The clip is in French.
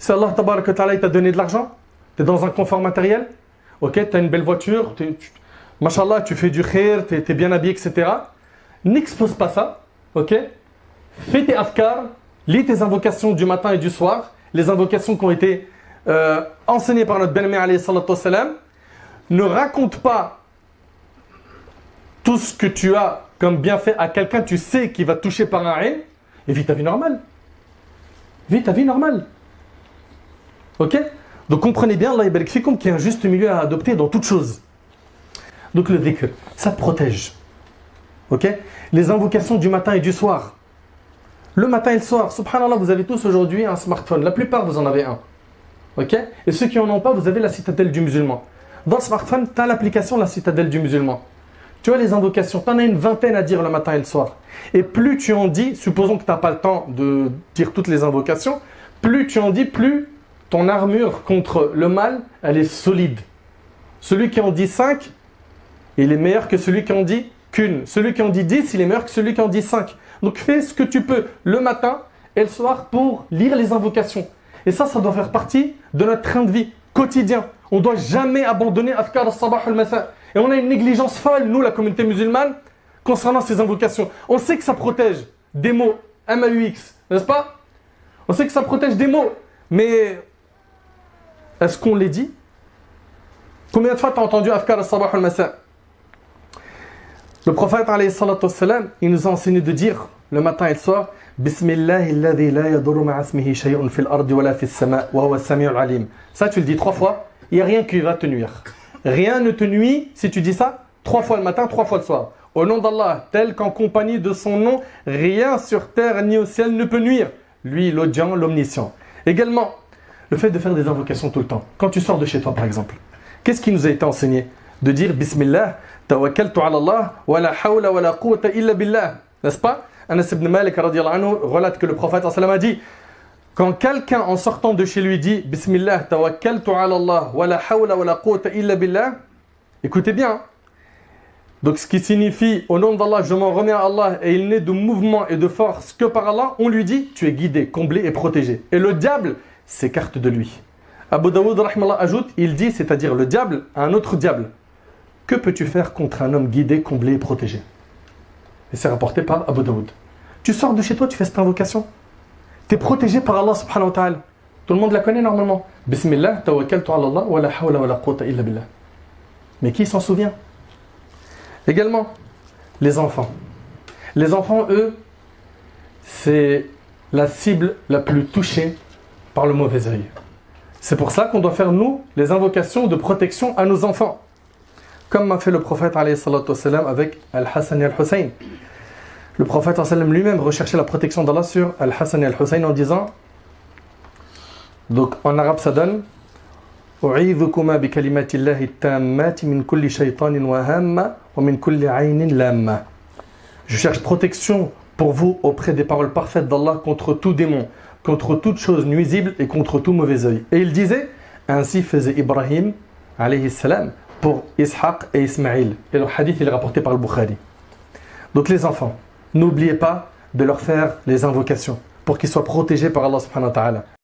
Si Allah tabarak wa ta'ala, il t'a donné de l'argent, tu es dans un confort matériel, ok, tu as une belle voiture, mashallah, tu fais du khair, tu es bien habillé, etc. N'expose pas ça, ok. Fais tes afkars, lis tes invocations du matin et du soir, les invocations qui ont été enseignées par notre bien-aimé alayhi salatu wassalam. Ne raconte pas tout ce que tu as comme bienfait à quelqu'un, tu sais qu'il va toucher par un aïn, et vis ta vie normale. Vis ta vie normale. Ok? Donc comprenez bien, Allah yabarik fikum, qu'il y a un juste milieu à adopter dans toute chose. Donc le dhikr, ça te protège. Ok? Les invocations du matin et du soir. Le matin et le soir, subhanallah, vous avez tous aujourd'hui un smartphone. La plupart, vous en avez un. Ok? Et ceux qui n'en ont pas, vous avez la citadelle du musulman. Dans le smartphone, tu as l'application la citadelle du musulman. Tu vois les invocations, tu en as une vingtaine à dire le matin et le soir. Et plus tu en dis, supposons que tu n'as pas le temps de dire toutes les invocations, plus tu en dis, plus ton armure contre le mal, elle est solide. Celui qui en dit 5, il est meilleur que celui qui en dit qu'une. Celui qui en dit 10, il est meilleur que celui qui en dit 5. Donc fais ce que tu peux le matin et le soir pour lire les invocations. Et ça doit faire partie de notre train de vie quotidien. On ne doit jamais abandonner Afkar al-Sabah al-Masa. Et on a une négligence folle, nous, la communauté musulmane, concernant ces invocations. On sait que ça protège des mots, M-A-U-X, n'est-ce pas? On sait que ça protège des mots, mais est-ce qu'on les dit? Combien de fois tu as entendu Afkar al-Sabah al-Masa? Le prophète, alayhi salatu wassalam, il nous a enseigné de dire, le matin et le soir, Bismillahi alladhi la yadurru ma'a ismihi shay'un fil ardi wala fis sama' wa huwa as-sami'ul alim. Ça, tu le dis 3 fois, il n'y a rien qui va te nuire. Rien ne te nuit si tu dis ça 3 fois le matin, 3 fois le soir. Au nom d'Allah, tel qu'en compagnie de son nom, rien sur terre ni au ciel ne peut nuire. Lui, l'audient, l'omniscient. Également, le fait de faire des invocations tout le temps. Quand tu sors de chez toi, par exemple, qu'est-ce qui nous a été enseigné? De dire Bismillah, tawakkaltu ala Allah, wa la hawla wa la quwwata illa billah. N'est-ce pas? Anas ibn Malik radiyallahu anhu relate que le prophète a dit, quand quelqu'un en sortant de chez lui dit Bismillah, tawakkaltu ala Allah, wa la hawla wa la quwwata illa billah, écoutez bien. Donc ce qui signifie au nom d'Allah, je m'en remets à Allah et il n'est de mouvement et de force que par Allah, on lui dit tu es guidé, comblé et protégé. Et le diable s'écarte de lui. Abu Daoud rahmallah ajoute, il dit, c'est-à-dire le diable à un autre diable. Que peux-tu faire contre un homme guidé, comblé et protégé? Et c'est rapporté par Abu Daoud. Tu sors de chez toi, tu fais cette invocation. Tu es protégé par Allah subhanahu wa ta'ala. Tout le monde la connaît normalement. Bismillah, tawakkaltu ala Allah, wa la hawla wa la quwwata illa billah. Mais qui s'en souvient? Également, les enfants. Les enfants, eux, c'est la cible la plus touchée par le mauvais œil. C'est pour ça qu'on doit faire, nous, les invocations de protection à nos enfants. Comme m'a fait le prophète alayhi salatu wassalam avec Al-Hassan et Al-Hussein. Le prophète lui-même recherchait la protection d'Allah sur Al-Hassan et Al-Hussein en disant, donc en arabe ça donne, أعيذكما بكلمات الله التامات من كل شيطان وهامة ومن كل عين لامة. Je cherche protection pour vous auprès des paroles parfaites d'Allah contre tout démon, contre toute chose nuisible et contre tout mauvais œil. Et il disait, ainsi faisait Ibrahim alayhi salam pour Ishaq et Ismaïl. Et le hadith il est rapporté par le Bukhari. Donc les enfants, n'oubliez pas de leur faire les invocations pour qu'ils soient protégés par Allah subhanahu wa ta'ala.